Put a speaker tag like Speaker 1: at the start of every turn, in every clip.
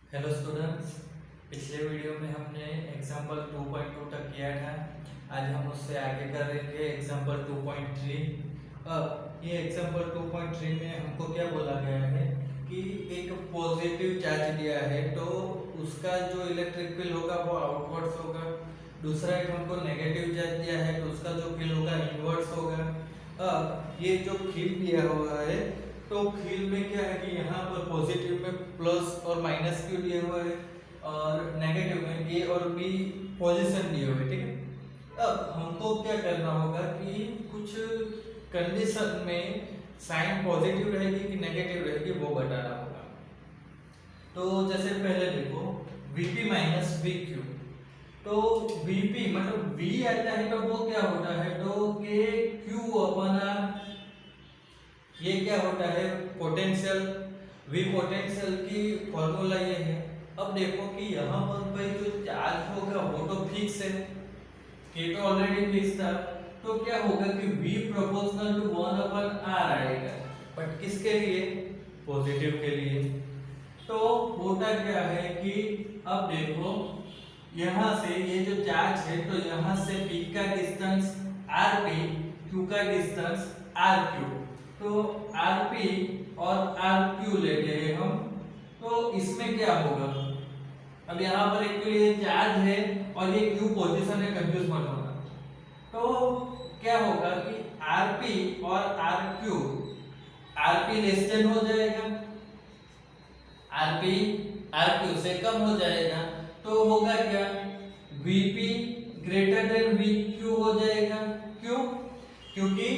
Speaker 1: Hello students, पिछले video में हमने एग्जाम्पल 2.2 तक किया था। आज हम उससे आगे करेंगे एग्जाम्पल 2.3। अब ये एग्जाम्पल 2.3 में हमको क्या बोला गया है कि एक पॉजिटिव चार्ज दिया है तो उसका जो इलेक्ट्रिक फील्ड होगा वो आउटवर्ड्स होगा। दूसरा एक हमको नेगेटिव चार्ज दिया है तो उसका जो फील्ड होगा इनवर्ड्स होगा। अब ये जो फील्ड दिया हुआ है तो फील्ड में क्या है कि यहाँ पर पॉजिटिव में प्लस और माइनस क्यू दिए हुए है और नेगेटिव में ए और बी पोजीशन दिए हुए, ठीक है। अब हमको क्या करना होगा कि कुछ कंडीशन में साइन पॉजिटिव रहेगी कि नेगेटिव रहेगी वो बताना होगा। तो जैसे पहले देखो Vp माइनस वी क्यू, तो Vp मतलब V आता है तो वो क्या होता है तो के क्यू अपन ये क्या होता है पोटेंशियल। वी पोटेंशियल की फॉर्मूला ये है। अब देखो कि यहाँ पर भाई जो चार्ज होगा वो तो फिक्स है, के तो ऑलरेडी फिक्स था, तो क्या होगा कि V प्रोपोर्शनल टू 1/r आएगा, बट किसके लिए? पॉजिटिव के लिए। तो होता क्या है कि अब देखो यहाँ से ये जो चार्ज है तो यहाँ से P का डिस्टेंस Rp, Q का डिस्टेंस Rq, तो Rp और Rq लेते हैं हम। तो इसमें क्या होगा, अब यहाँ पर एक तो ये चार्ज है और ये Q पोजीशन है, कंफ्यूज मत होना। तो क्या होगा कि Rp और Rp लेस देन हो जाएगा, Rp Rq से कम हो जाएगा, तो होगा क्या Vp ग्रेटर देन Vq हो जाएगा। क्यों? क्योंकि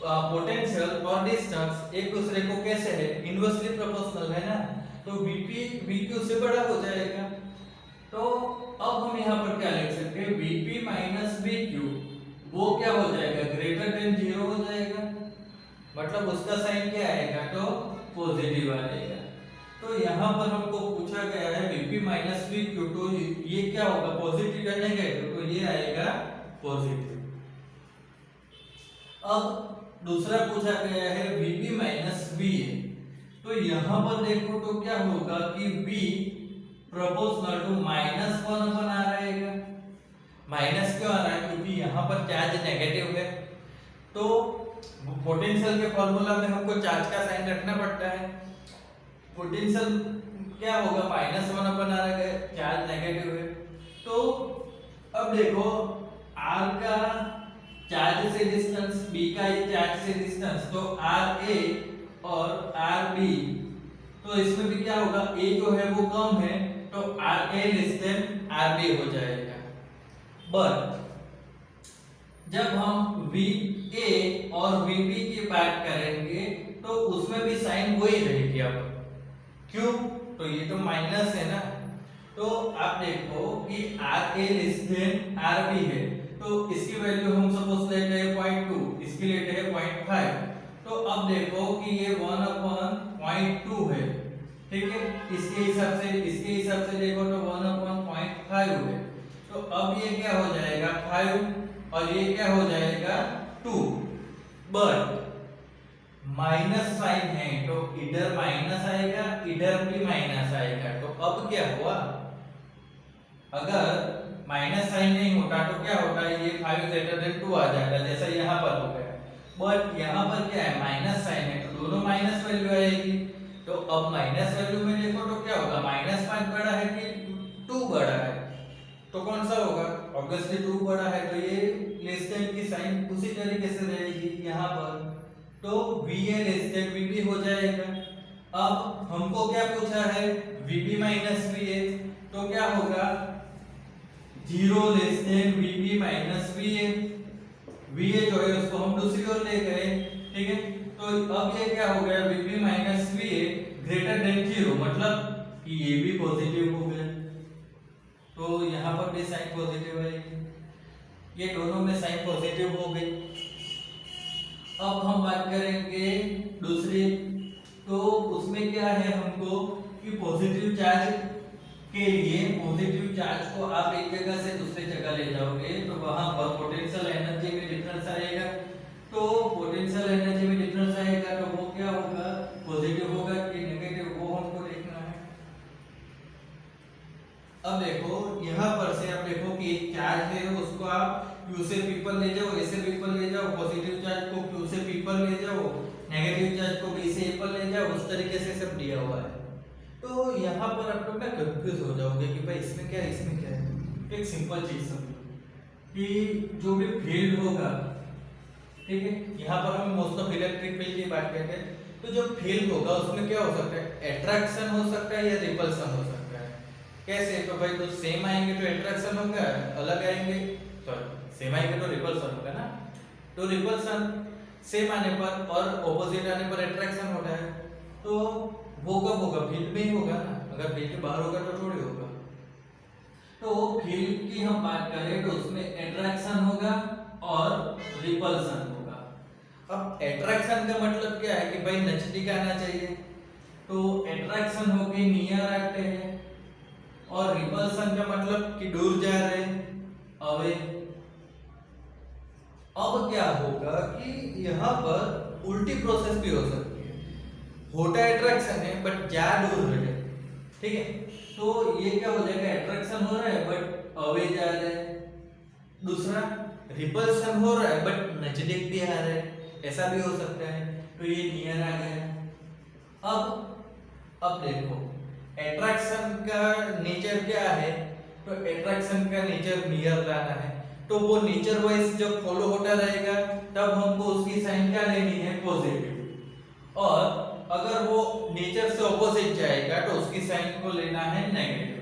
Speaker 1: पोटेंशियल और डिस्टेंस एक दूसरे को कैसे है, इनवर्सली प्रोपोर्शनल है ना, तो Vp Vq से बड़ा हो जाएगा। तो अब हम यहाँ पर क्या लिख सकते हैं, Vp माइनस Vq वो क्या हो जाएगा, ग्रेटर देन 0 हो जाएगा, मतलब उसका साइन क्या आएगा तो पॉजिटिव आएगा। तो यहाँ पर हमको पूछा गया है Vp माइनस Vq, तो ये क्या होगा, पॉजिटिव या नेगेटिव, तो ये आएगा पॉजिटिव। अब दूसरा पूछा गया है Vb माइनस Va, तो यहाँ पर देखो तो क्या होगा कि V प्रोपोर्शनल टू -1/r आएगा। माइनस क्यों आ रहा है, क्योंकि यहाँ पर चार्ज नेगेटिव है, तो पोटेंशियल के फॉर्मूला में हमको चार्ज का साइन रखना पड़ता है। पोटेंशियल क्या होगा, -1/r है, चार्ज नेगेटिव है। तो अब देखो R का चार्ज से डिस्टेंस, B का ये चार्ज से डिस्टेंस, तो RA और RB, तो इसमें भी क्या होगा, A जो है वो कम है तो RA लेस देन RB हो जाएगा। बट जब हम VA और VB की बात करेंगे तो उसमें भी साइन वही रहेगी। अब क्यों, तो ये तो माइनस है ना, तो आप देखो कि RA लेस देन RB है, तो इसकी वैल्यू हम सपोज लेते हैं 0.2, इसकी लेते हैं 0.5, तो अब देखो कि ये 1/0.2 है, ठीक है। इसके हिसाब से देखो तो 1/0.5 है, तो अब ये क्या हो जाएगा 5 और ये क्या हो जाएगा 2। बट माइनस साइन है तो इधर माइनस आएगा, इधर भी माइनस आएगा, तो अब क्या हुआ, अगर माइनस साइन नहीं होता तो क्या होता है, ये 5 ग्रेटर देन 2 आ जाएगा, जैसा यहाँ पर हो गया। बट यहाँ पर क्या है, माइनस साइन है तो दोनों माइनस वैल्यू आएगी, तो अब माइनस वैल्यू में देखो तो क्या होगा, -5 बड़ा है कि 2 बड़ा है, तो कौन सा होगा, ऑब्वियसली 2 बड़ा है, तो ये लेस देन की साइन उसी तरीके से रहेगी यहाँ पर, तो VA लेस देन VB हो जाएगा। अब हमको क्या पूछा है, VB माइनस VA, तो क्या होगा 0 less than VB minus VA। VA जो है उसको हम दूसरी ओर ले गए, ठीक है। तो अब ये क्या हो गया, VB minus VA greater than 0, मतलब कि ये भी पॉजिटिव हो गया, तो यहाँ पर भी साइन पॉजिटिव आएगी, ये दोनों में साइन पॉजिटिव हो गई। अब हम बात करेंगे दूसरी, तो उसमें क्या है हमको कि पॉजिटिव चार्ज के लिए पॉजिटिव चार्ज को आप एक जगह से दूसरी जगह ले जाओगे तो वहां पर पोटेंशियल एनर्जी में डिफरेंस आएगा, तो पोटेंशियल एनर्जी में डिफरेंस आएगा तो वो क्या होगा, पॉजिटिव होगा कि नेगेटिव, वो हमको देखना है। अब देखो यहाँ पर से आप देखो कि एक चार्ज है उसको आप Q से P पर ले जाओ, A से B पर ले जाओ, पॉजिटिव चार्ज को Q से P पर ले जाओ, नेगेटिव चार्ज को B से A पर ले जाओ, उस तरीके से सब दिया हुआ है। तो यहाँ पर आप लोग ना कंफ्यूज हो जाओगे कि भाई इसमें क्या है इसमें क्या है। एक सिंपल चीज समझो कि जो भी फील्ड होगा, ठीक है, यहाँ पर हम मोस्ट ऑफ इलेक्ट्रिक फील्ड की बात करते हैं, तो जो फील्ड होगा उसमें क्या हो सकता है, अट्रैक्शन हो सकता है या रिपल्सन हो सकता है। कैसे, तो भाई तो सेम आएंगे तो अट्रैक्शन होगा, अलग आएंगे सॉरी सेम आएंगे तो रिपल्सन होगा ना। तो रिपल्सन सेम आने पर और ऑपोजिट आने पर अट्रैक्शन होता है। तो वो कब होगा, फील्ड में ही होगा ना, अगर फील्ड के बाहर होगा तो थोड़ी होगा। तो फील्ड की हम बात करें तो उसमें अट्रैक्शन होगा और रिपल्सन होगा। अब अट्रैक्शन का मतलब क्या है कि भाई नजदीक आना चाहिए, तो अट्रैक्शन होके नियर आते हैं, और रिपल्सन का मतलब कि दूर जा रहे हैं, अवे। अब क्या होगा कि यहाँ पर उल्टी प्रोसेस भी हो सकती है, होता अट्रैक्शन है बट जा दूर है, ठीक है। तो ये क्या हो जाएगा, अट्रैक्शन हो रहा है बट अवे जा रहे हैं। दूसरा रिपल्सन हो रहा है बट नजदीक भी आ रहे हैं, ऐसा भी हो सकता है। तो ये नियर आ गया। अब देखो अट्रैक्शन का नेचर क्या है, तो अट्रैक्शन का नेचर नियर लाना है, तो वो नेचर वाइज जब फॉलो होता रहेगा तब हमको उसकी साइन क्या लेनी है, पॉजिटिव। और अगर वो नेचर से ऑपोजिट जाएगा तो उसकी साइन को लेना है नेगेटिव।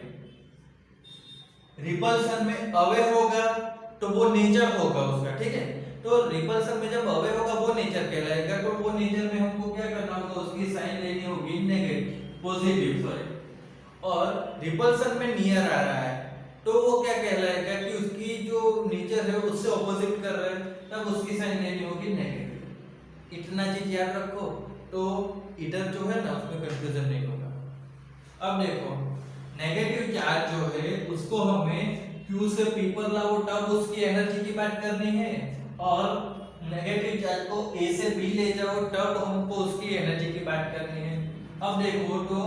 Speaker 1: रिपल्सन में अवे होगा तो वो नेचर होगा उसका, ठीक है। तो रिपल्सन में जब अवे होगा वो नेचर कहलाएगा, तो वो नेचर में हमको क्या करना होगा, उसकी साइन लेनी होगी नेगेटिव, पॉजिटिव सॉरी। और रिपल्सन में नियर आ रहा है तो वो क्या कहलाएगा कि उसकी जो नेचर है उससे ऑपोजिट कर रहा है, तब उसकी साइन लेनी होगी नेगेटिव। इतना चीज याद रखो, तो इधर जो है ना उसमें कंफ्यूजन नहीं होगा। अब देखो नेगेटिव चार्ज जो है उसको हमें Q से P पर लाओ तब उसकी एनर्जी की बात करनी है, और नेगेटिव चार्ज को A से B ले जाओ तब हमको उसकी एनर्जी की बात करनी है। अब देखो तो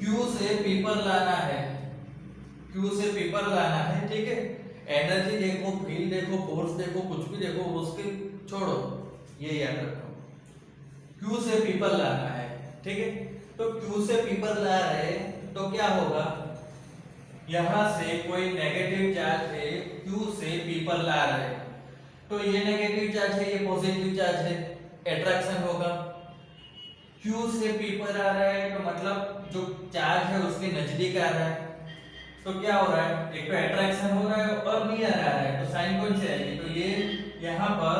Speaker 1: Q से P पर लाना है, Q से P पर लाना है, ठीक है। एनर्जी देखो, फील्ड देखो, फोर्स देखो, कुछ भी देखो, उसके छोड़ो, ये याद रखो। Q से P पर लाना है, ठीक है। तो Q से P पर ला रहे तो क्या होगा, यहां से कोई नेगेटिव चार्ज है Q से P पर ला रहे, तो ये नेगेटिव चार्ज है, ये पॉजिटिव चार्ज है, अट्रैक्शन होगा। Q से P पर आ रहा है तो मतलब जो चार्ज है उसके नजदीक आ रहा है, तो क्या हो रहा है, एक तो अट्रैक्शन हो रहा है और नियर आ रहा है, तो साइन कौन सी आएगी, तो ये यहाँ पर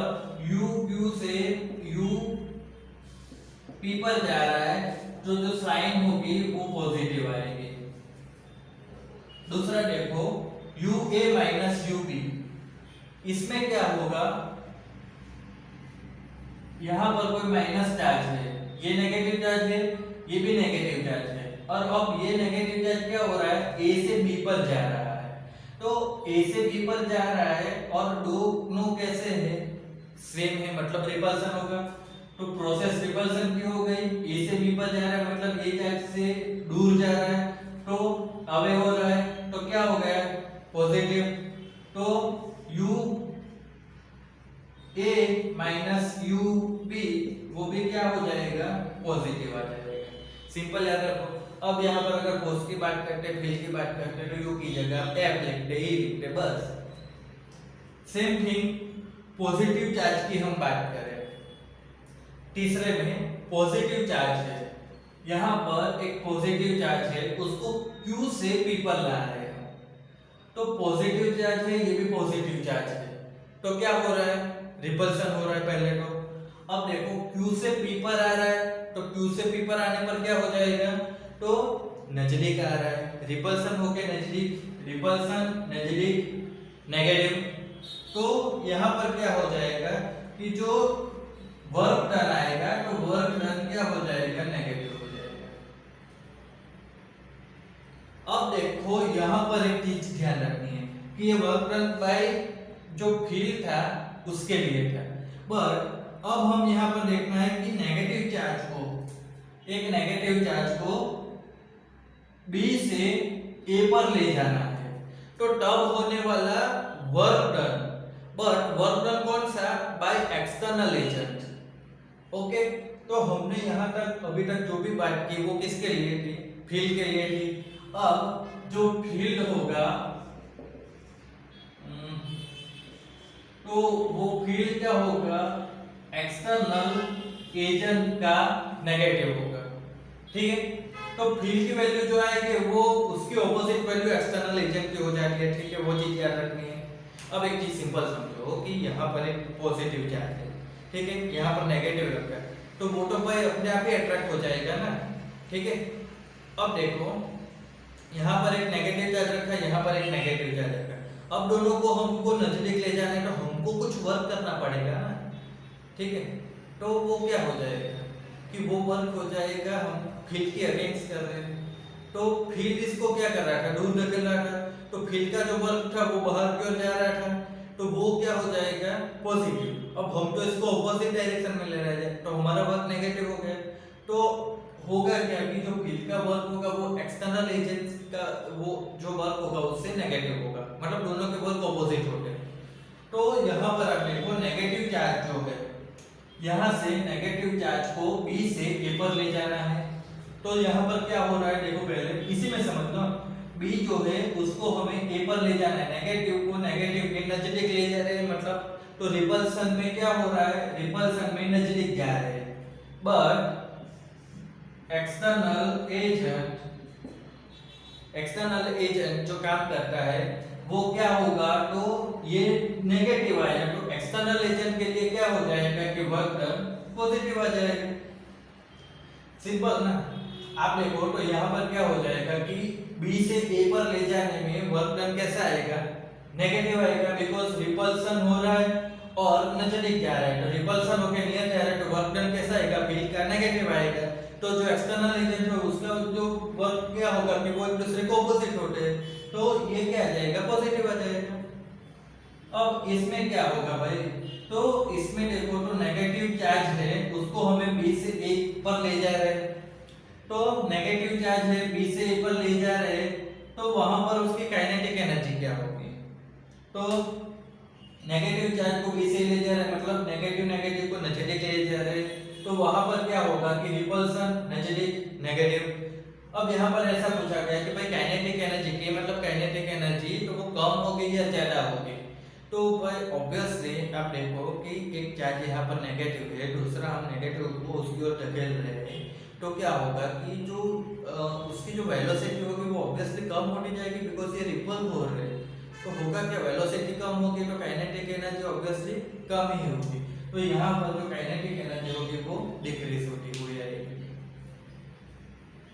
Speaker 1: U Q से U P पर जा रहा है, जो साइन होगी वो पॉजिटिव आएगी। दूसरा देखो UA माइनस UB, इसमें क्या होगा, यहां पर कोई माइनस चार्ज है, ये नेगेटिव चार्ज है, ये भी नेगेटिव चार्ज है, और अब ये नेगेटिव चार्ज क्या हो रहा है, A से B पर जा रहा है। तो A से B पर जा रहा है और दोनों कैसे है, सेम है, मतलब रिपल्सन होगा। तो प्रोसेस रिपल्सन की हो गई, A से B पर जा रहा है मतलब A चार्ज से दूर जा रहा है, तो अवे हो रहा है, तो क्या हो गया, पॉजिटिव। तो U A minus U B वो भी क्या हो जाएगा, पॉजिटिव आ जाएगा। सिंपल याद रखो। अब यहाँ पर अगर फोर्स की बात करते हैं, फील्ड की बात करते हैं, तो U की जगह F लिखते, E लिखते, बस। सेम थिंग पॉजिटिव चार्ज की हम बात करें, तीसरे में पॉजिटिव चार्ज है, यहाँ पर एक पॉजिटिव चार्ज है, उसको Q से P पर ला रहे हैं, तो पॉजिटिव चार्ज है, ये भी पॉजिटिव चार्ज है, तो क्या हो रहा है, रिपल्सन हो रहा है पहले तो। अब देखो Q से P पर आ रहा है, तो Q से P पर आने पर क्या हो जाएगा, तो नजदीक आ रहा है, रिपल्सन होके नजदीक, रिपल्सन नजदीक नेगेटिव। तो यहाँ पर क्या हो जाएगा कि जो वर्क डन आएगा तो वर्क डन क्या हो जाएगा, नेगेटिव हो जाएगा। अब देखो यहाँ पर एक चीज ध्यान रखनी है कि ये वर्क डन बाय जो फील्ड था उसके लिए था, बट अब हम यहाँ पर देखना है कि नेगेटिव चार्ज को, एक नेगेटिव चार्ज को B से ए पर ले जाना है तो तब होने वाला work done, but work done कौन सा, बाय एक्सटर्नल एजेंट। ओके, तो हमने यहाँ तक अभी तक जो भी बात की वो किसके लिए थी, फील्ड के लिए थी। अब जो फील्ड होगा तो वो फील्ड क्या होगा, एक्सटर्नल एजेंट का नेगेटिव होगा। ठीक है, तो फील्ड की वैल्यू जो आएगी वो उसकी ऑपोजिट वैल्यू एक्सटर्नल एजेंट की हो जाती है। ठीक है, वो चीज याद रखनी है। अब एक चीज सिंपल समझो कि यहाँ पर एक पॉजिटिव चार्ज है, ठीक है, यहाँ पर नेगेटिव रखा है, तो वो तो भाई अपने आप ही अट्रैक्ट हो जाएगा ना। ठीक है, अब देखो यहाँ पर एक नेगेटिव चार्ज रखा है, यहाँ पर एक नेगेटिव चार्ज रखा है। अब दोनों को हमको नजदीक ले जाना है तो हमको कुछ वर्क करना पड़ेगा ना। ठीक है, तो वो क्या हो जाएगा कि वो वर्क हो जाएगा, हम फील्ड के अगेंस्ट कर रहे हैं तो फील्ड इसको क्या कर रहा था, दूर धकेल रहा था, तो फील्ड का जो वर्क था वो बाहर की ओर जा रहा था, तो वो क्या हो जाएगा, पॉजिटिव। अब हम तो इसको ऑपोजिट डायरेक्शन में ले रहे हैं तो हमारा वर्क नेगेटिव हो गया। तो होगा क्या कि जो फील्ड का वर्क होगा वो एक्सटर्नल एजेंट्स का वो जो वर्क होगा उससे नेगेटिव होगा, मतलब दोनों के वर्क ऑपोजिट हो गए। तो यहाँ पर आप देखो नेगेटिव चार्ज जो है, यहाँ से नेगेटिव चार्ज को बी से ए पर ले जाना है। तो यहाँ पर क्या हो रहा है देखो, पहले इसी में समझ लो, बी जो है उसको हमें ए पर ले जाना है, नेगेटिव को नेगेटिव के नजदीक ले जा रहे हैं, मतलब तो रिपल्सन में क्या हो रहा है, रिपल्सन में नजदीक जा रहे हैं। बट एक्सटर्नल एजेंट जो काम करता है वो क्या होगा, तो ये नेगेटिव आएगा, तो एक्सटर्नल एजेंट के लिए क्या हो जाएगा कि वर्क डन पॉजिटिव आ जाएगा। सिंपल ना। आप देखो तो यहाँ पर क्या हो जाएगा कि बी से ए पर ले जाने में वर्क डन कैसा आएगा, नेगेटिव आएगा, बिकॉज रिपल्सन हो रहा है और नजदीक जा रहा है, तो रिपल्सन होकर नियर जा रहा है तो वर्क डन कैसा आएगा, फील्ड का नेगेटिव आएगा। तो जो एक्सटर्नल एजेंट है उसका जो वर्क क्या होगा कि वो एक दूसरे को ऑपोजिट होते हैं, तो ये क्या आ जाएगा, पॉजिटिव आ जाएगा। अब इसमें क्या होगा भाई, तो इसमें देखो तो नेगेटिव चार्ज है उसको हमें बी से ए पर ले जा रहे हैं, तो नेगेटिव चार्ज है बी से ए पर ले जा रहे हैं, तो वहां पर उसकी काइनेटिक एनर्जी क्या होगी, तो नेगेटिव चार्ज को बी से ले जा रहे हैं, मतलब नेगेटिव नेगेटिव को नजदीक ले जा रहे हैं, तो वहां पर क्या होगा कि रिपल्सन नजदीक नेगेटिव। अब यहाँ पर ऐसा पूछा गया कि भाई काइनेटिक एनर्जी की मतलब काइनेटिक एनर्जी तो वो कम हो गई या ज्यादा हो गई, तो भाई ऑब्वियसली आप देखो कि एक चार्ज यहाँ पर नेगेटिव है, दूसरा हम नेगेटिव को उसकी ओर धकेल रहे हैं, तो क्या होगा कि जो उसकी जो वेलोसिटी होगी वो ऑब्वियसली कम होती जाएगी, बिकॉज ये रिपल हो रहे हैं। तो होगा क्या, वेलोसिटी कम होगी तो काइनेटिक एनर्जी ऑब्वियसली कम ही होगी। तो यहाँ पर जो काइनेटिक एनर्जी होगी